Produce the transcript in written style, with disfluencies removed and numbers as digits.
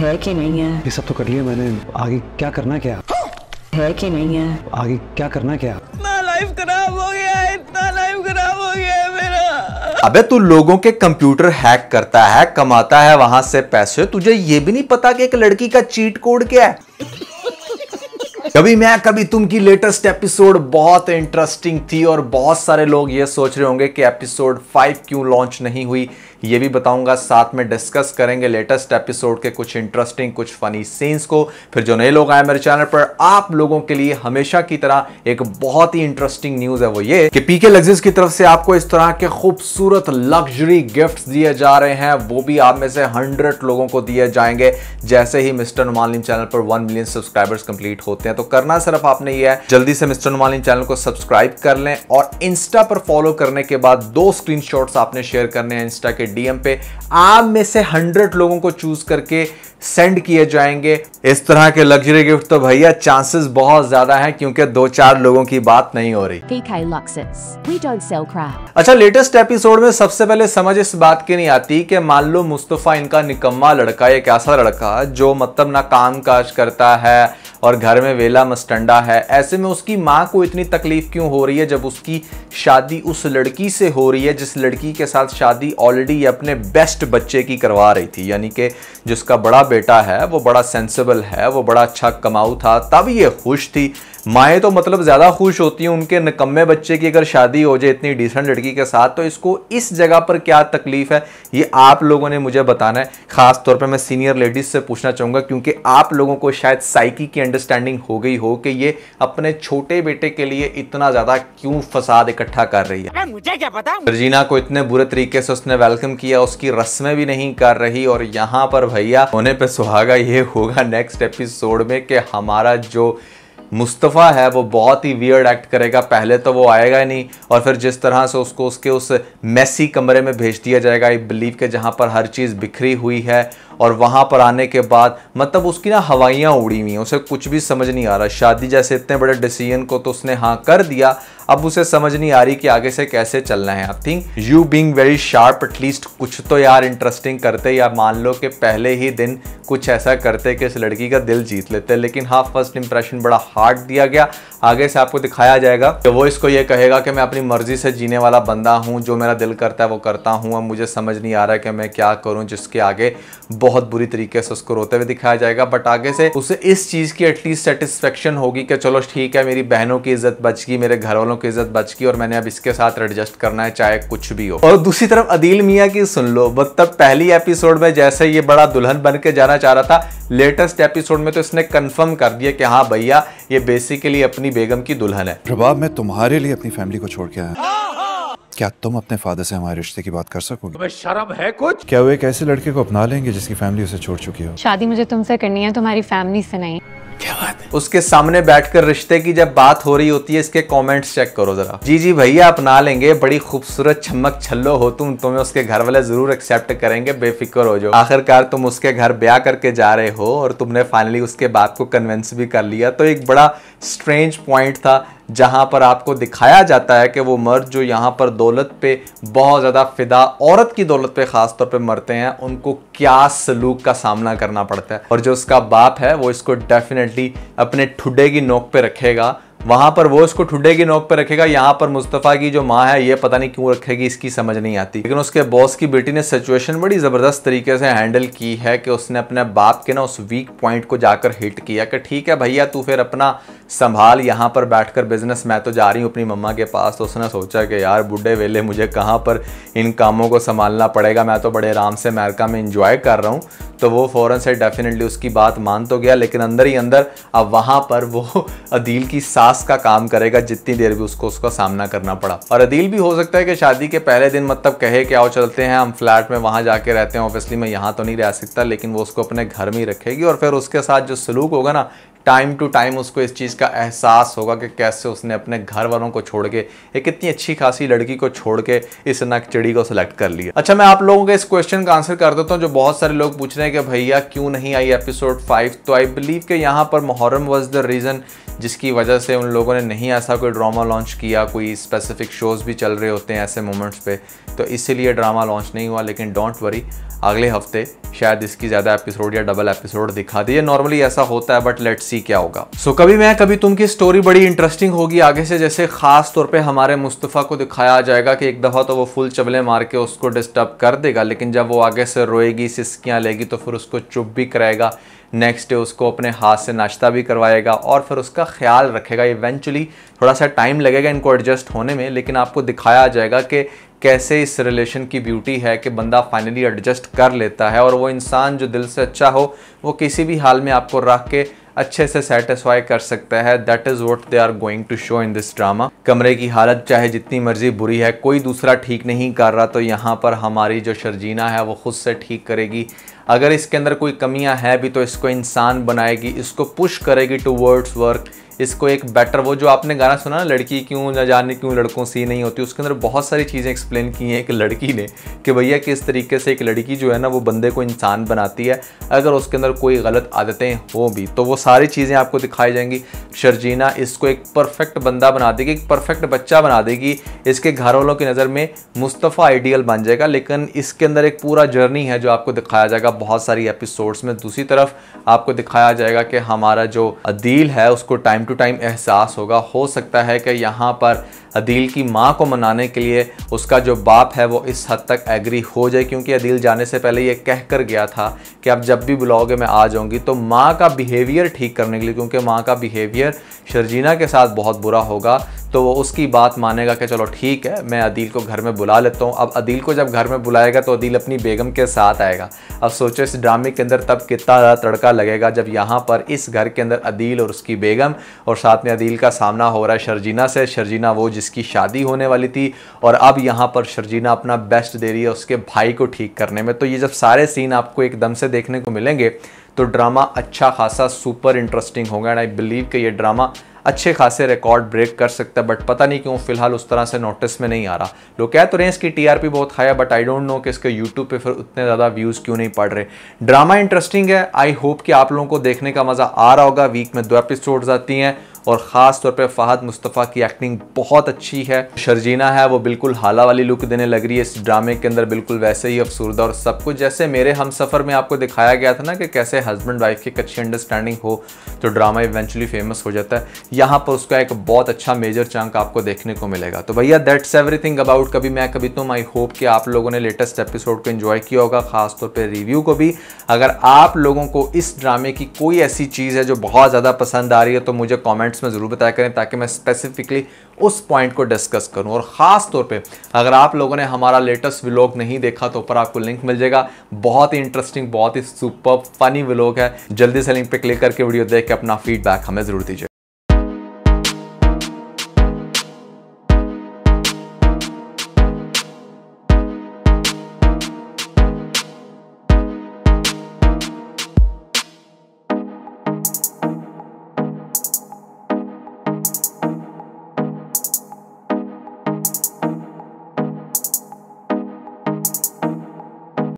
है कि नहीं है? ये सब तो कर लिया मैंने, आगे क्या करना क्या है कि नहीं है? आगे क्या करना क्या? इतना लाइफ खराब हो गया है, इतना लाइफ खराब हो गया है मेरा। अबे तू लोगों के कंप्यूटर हैक करता है, कमाता है वहां से पैसे, तुझे ये भी नहीं पता कि एक लड़की का चीट कोड क्या है? कभी मैं कभी तुम की लेटेस्ट एपिसोड बहुत इंटरेस्टिंग थी और बहुत सारे लोग ये सोच रहे होंगे कि एपिसोड 5 क्यों लॉन्च नहीं हुई, ये भी बताऊंगा। साथ में डिस्कस करेंगे लेटेस्ट एपिसोड के कुछ इंटरेस्टिंग कुछ फनी सीन्स को। फिर जो नए लोग आए मेरे चैनल पर, आप लोगों के लिए हमेशा की तरह एक बहुत ही इंटरेस्टिंग न्यूज है, वो ये कि पीके लग्जरीज की तरफ से आपको इस तरह के खूबसूरत लग्जरी गिफ्ट्स दिए जा रहे हैं, वो भी आप में से 100 लोगों को दिए जाएंगे जैसे ही मिस्टर नुमान लीम चैनल पर 1 मिलियन सब्सक्राइबर्स कंप्लीट होते हैं। तो करना सिर्फ आपने ये है, जल्दी से मिस्टर नुमान लीम चैनल को सब्सक्राइब कर लें और इंस्टा पर फॉलो करने के बाद 2 स्क्रीनशॉट्स आपने शेयर करने हैं इंस्टा के डीएम पे। आप में से 100 लोगों को चूज करके सेंड किए जाएंगे इस तरह के लग्जरी गिफ्ट। तो भैया चांसेस बहुत ज्यादा हैं क्योंकि 2-4 लोगों की बात नहीं हो रही। PK Luxus, we don't sell crap. अच्छा, लेटेस्ट एपिसोड में सबसे पहले समझ इस बात की नहीं आती कि मान लो मुस्तफा इनका निकम्मा लड़का, एक ऐसा लड़का जो मतलब ना काम काज करता है और घर में वेला मस्टंडा है, ऐसे में उसकी माँ को इतनी तकलीफ क्यों हो रही है जब उसकी शादी उस लड़की से हो रही है जिस लड़की के साथ शादी ऑलरेडी अपने बेस्ट बच्चे की करवा रही थी, यानी कि जिसका बड़ा बेटा है वो बड़ा सेंसिबल है, वो बड़ा अच्छा कमाऊ था, तब ये खुश थी। माएँ तो मतलब ज़्यादा खुश होती हैं उनके निकम्मे बच्चे की अगर शादी हो जाए इतनी डिसेंट लड़की के साथ। तो इसको इस जगह पर क्या तकलीफ है, ये आप लोगों ने मुझे बताना है। खास तौर पे मैं सीनियर लेडीज से पूछना चाहूँगा क्योंकि आप लोगों को शायद साइकी की अंडरस्टैंडिंग हो गई हो कि ये अपने छोटे बेटे के लिए इतना ज़्यादा क्यों फसाद इकट्ठा कर रही है। मुझे क्या पता। रजीना को इतने बुरे तरीके से उसने वेलकम किया, उसकी रस्में भी नहीं कर रही, और यहाँ पर भैया होने पे सुहागा ये होगा नेक्स्ट एपिसोड में कि हमारा जो मुस्तफ़ा है वो बहुत ही वियर्ड एक्ट करेगा। पहले तो वो आएगा ही नहीं और फिर जिस तरह से उसको उसके उस मेसी कमरे में भेज दिया जाएगा, आई बिलीव के जहाँ पर हर चीज़ बिखरी हुई है, और वहाँ पर आने के बाद मतलब उसकी ना हवाइयाँ उड़ी हुई हैं, उसे कुछ भी समझ नहीं आ रहा। शादी जैसे इतने बड़े डिसीजन को तो उसने हाँ कर दिया, अब उसे समझ नहीं आ रही कि आगे से कैसे चलना है। I think you being very sharp, at least कुछ तो यार इंटरेस्टिंग करते, या मान लो कि पहले ही दिन कुछ ऐसा करते कि इस लड़की का दिल जीत लेते। लेकिन हाँ, फर्स्ट इंप्रेशन बड़ा हार्ड दिया गया। आगे से आपको दिखाया जाएगा कि वो इसको ये कहेगा कि मैं अपनी मर्जी से जीने वाला बंदा हूँ, जो मेरा दिल करता है वो करता हूँ, अब मुझे समझ नहीं आ रहा है कि मैं क्या करूँ, जिसके आगे बहुत बुरी तरीके से उसको रोते हुए दिखाया जाएगा। बट आगे से उसे इस चीज़ की एटलीस्ट सेटिस्फेक्शन होगी कि चलो ठीक है, मेरी बहनों की इज्जत बच गई, मेरे घर वालों की इज्जत बच गई और मैंने अब इसके साथ एडजस्ट करना है चाहे कुछ भी हो। और दूसरी तरफ अदील मियाँ की सुन लो, मतलब पहली एपिसोड में जैसे ये बड़ा दुल्हन बन के जाना चाह रहा था, लेटेस्ट एपिसोड में तो इसने कंफर्म कर दिया कि हाँ भैया ये बेसिकली अपनी बेगम की दुल्हन है। प्रभाव, मैं तुम्हारे लिए अपनी फैमिली को छोड़ के आया, क्या तुम अपने फादर से हमारे रिश्ते की बात कर सकोगे? तुम्हें शर्म है कुछ? क्या वो एक ऐसे लड़के को अपना लेंगे जिसकी फैमिली उसे छोड़ चुकी हो? शादी मुझे तुमसे करनी है, तुम्हारी फैमिली से नहीं। क्या बात है? उसके सामने बैठकर रिश्ते की जब बात हो रही होती है, इसके कमेंट्स चेक करो जरा। जी जी भैया अपना लेंगे, बड़ी खूबसूरत छमक छल्लो हो तुम, तुम्हें उसके घर वाले जरूर एक्सेप्ट करेंगे, बेफिक्र हो जाओ। आखिरकार तुम उसके घर ब्याह करके जा रहे हो और तुमने फाइनली उसके बाप को कन्विंस भी कर लिया। तो एक बड़ा स्ट्रेंज पॉइंट था जहां पर आपको दिखाया जाता है कि वो मर्द जो यहाँ पर दौलत पे बहुत ज़्यादा फिदा, औरत की दौलत पे ख़ास तौर पे मरते हैं, उनको क्या सलूक का सामना करना पड़ता है। और जो उसका बाप है वो इसको डेफिनेटली अपने ठुड्डे की नोक पे रखेगा, वहां पर वो इसको ठुड्डे की नोक पे रखेगा। यहाँ पर मुस्तफ़ा की जो माँ है ये पता नहीं क्यों रखेगी, इसकी समझ नहीं आती। लेकिन उसके बॉस की बेटी ने सिचुएशन बड़ी ज़बरदस्त तरीके से हैंडल की है कि उसने अपने बाप के ना उस वीक पॉइंट को जाकर हिट किया कि ठीक है भैया तू फिर अपना संभाल, यहाँ पर बैठकर बिजनेस, मैं तो जा रही हूँ अपनी मम्मा के पास। तो उसने सोचा कि यार बुढ़े वेले मुझे कहाँ पर इन कामों को संभालना पड़ेगा, मैं तो बड़े आराम से अमेरिका में इंजॉय कर रहा हूँ। तो वो फ़ौरन से डेफिनेटली उसकी बात मान तो गया, लेकिन अंदर ही अंदर अब वहाँ पर वो अदील की सास का काम करेगा जितनी देर भी उसको उसका सामना करना पड़ा। और अदील भी हो सकता है कि शादी के पहले दिन मतलब कहे कि आओ चलते हैं हम फ्लैट में, वहाँ जाके रहते हैं, ऑब्वियसली मैं यहाँ तो नहीं रह सकता, लेकिन वो उसको अपने घर में ही रखेगी। और फिर उसके साथ जो सलूक होगा ना, टाइम टू टाइम उसको इस चीज़ का एहसास होगा कि कैसे उसने अपने घर वालों को छोड़ के, एक इतनी अच्छी खासी लड़की को छोड़ के इस नकचड़ी को सिलेक्ट कर लिया। अच्छा, मैं आप लोगों के इस क्वेश्चन का आंसर कर देता हूँ जो बहुत सारे लोग पूछ रहे हैं कि भैया क्यों नहीं आई एपिसोड 5। तो आई बिलीव कि यहाँ पर मुहर्रम वाज द रीज़न जिसकी वजह से उन लोगों ने नहीं ऐसा कोई ड्रामा लॉन्च किया। कोई स्पेसिफिक शोज़ भी चल रहे होते हैं ऐसे मोमेंट्स पे, तो इसीलिए ड्रामा लॉन्च नहीं हुआ। लेकिन डोंट वरी, अगले हफ्ते शायद इसकी ज़्यादा एपिसोड या डबल एपिसोड दिखा दिए। नॉर्मली ऐसा होता है, बट लेट्स सी क्या होगा। सो कभी मैं कभी तुम की स्टोरी बड़ी इंटरेस्टिंग होगी आगे से। जैसे खास तौर पे हमारे मुस्तफ़ा को दिखाया जाएगा कि एक दफ़ा तो वो फुल चवले मार के उसको डिस्टर्ब कर देगा, लेकिन जब वो आगे से रोएगी, सिसकियाँ लेगी, तो फिर उसको चुप भी कराएगा। नेक्स्ट डे उसको अपने हाथ से नाश्ता भी करवाएगा और फिर उसका ख्याल रखेगा। इवेंचुअली थोड़ा सा टाइम लगेगा इनको एडजस्ट होने में, लेकिन आपको दिखाया जाएगा कि कैसे इस रिलेशन की ब्यूटी है कि बंदा फाइनली एडजस्ट कर लेता है, और वो इंसान जो दिल से अच्छा हो वो किसी भी हाल में आपको रख के अच्छे से सेटिस्फाई कर सकता है। That is what they are going to show in this drama. कमरे की हालत चाहे जितनी मर्जी बुरी है, कोई दूसरा ठीक नहीं कर रहा, तो यहाँ पर हमारी जो शर्जीना है वो खुद से ठीक करेगी। अगर इसके अंदर कोई कमियां हैं भी तो इसको इंसान बनाएगी, इसको पुश करेगी टूवर्ड्स वर्क, इसको एक बेटर, वो जो आपने गाना सुना ना, लड़की क्यों न जाने क्यों लड़कों सी नहीं होती, उसके अंदर बहुत सारी चीज़ें एक्सप्लेन की हैं एक लड़की ने कि भैया किस तरीके से एक लड़की जो है ना वो बंदे को इंसान बनाती है अगर उसके अंदर कोई गलत आदतें हो भी, तो वो सारी चीज़ें आपको दिखाई जाएंगी। शर्जीना इसको एक परफेक्ट बंदा बना देगी, एक परफेक्ट बच्चा बना देगी। इसके घर वालों की नज़र में मुस्तफ़ा आइडियल बन जाएगा, लेकिन इसके अंदर एक पूरा जर्नी है जो आपको दिखाया जाएगा बहुत सारी एपिसोड्स में। दूसरी तरफ आपको दिखाया जाएगा कि हमारा जो अदील है उसको टाइम टू टाइम एहसास होगा। हो सकता है कि यहाँ पर अदील की माँ को मनाने के लिए उसका जो बाप है वो इस हद तक एग्री हो जाए, क्योंकि अदील जाने से पहले ये कह कर गया था कि आप जब भी बुलाओगे मैं आ जाऊंगी। तो माँ का बिहेवियर ठीक करने के लिए, क्योंकि माँ का बिहेवियर शर्जीना के साथ बहुत बुरा होगा, तो वो उसकी बात मानेगा कि चलो ठीक है मैं अदील को घर में बुला लेता हूँ। अब अदील को जब घर में बुलाएगा तो अदील अपनी बेगम के साथ आएगा। अब सोचो इस ड्रामे के अंदर तब कितना ज़्यादा तड़का लगेगा जब यहाँ पर इस घर के अंदर अदील और उसकी बेगम और साथ में अदील का सामना हो रहा है शर्जीना से। शर्जीना वो जिसकी शादी होने वाली थी, और अब यहाँ पर शर्जीना अपना बेस्ट दे रही है उसके भाई को ठीक करने में। तो ये जब सारे सीन आपको एकदम से देखने को मिलेंगे तो ड्रामा अच्छा खासा सुपर इंटरेस्टिंग होगा। एंड आई बिलीव कि ये ड्रामा अच्छे खासे रिकॉर्ड ब्रेक कर सकता है, बट पता नहीं क्यों फिलहाल उस तरह से नोटिस में नहीं आ रहा। लोग कह तो रहे हैं इसकी टीआरपी बहुत हाई है, बट आई डोंट नो कि इसके यूट्यूब पे फिर उतने ज़्यादा व्यूज़ क्यों नहीं पड़ रहे। ड्रामा इंटरेस्टिंग है, आई होप कि आप लोगों को देखने का मज़ा आ रहा होगा। वीक में 2 एपिसोड्स आती हैं और ख़ास तौर पे फ़हद मुस्तफ़ा की एक्टिंग बहुत अच्छी है। शर्जीना है वो बिल्कुल हाला वाली लुक देने लग रही है इस ड्रामे के अंदर, बिल्कुल वैसे ही अफसुर्दा और सब कुछ जैसे मेरे हमसफ़र में आपको दिखाया गया था ना कि कैसे हस्बैंड वाइफ की एक अच्छी अंडरस्टैंडिंग हो तो ड्रामा इवेंचुअली फेमस हो जाता है। यहाँ पर उसका एक बहुत अच्छा मेजर चंक आपको देखने को मिलेगा। तो भैया दैट्स एवरीथिंग अबाउट कभी मैं कभी तुम। आई होप कि आप लोगों ने लेटेस्ट एपिसोड को एंजॉय किया होगा, खासतौर पर रिव्यू को भी। अगर आप लोगों को इस ड्रामे की कोई ऐसी चीज़ है जो बहुत ज़्यादा पसंद आ रही है तो मुझे कॉमेंट्स में ज़रूर बताया करें, ताकि मैं स्पेसिफिकली उस पॉइंट को डिस्कस करूं। और ख़ास तौर पे अगर आप लोगों ने हमारा लेटेस्ट व्लॉग नहीं देखा तो ऊपर आपको लिंक मिल जाएगा। बहुत ही इंटरेस्टिंग, बहुत ही सुपर फनी व्लॉग है। जल्दी से लिंक पे क्लिक करके वीडियो देख के अपना फीडबैक हमें ज़रूर दीजिए।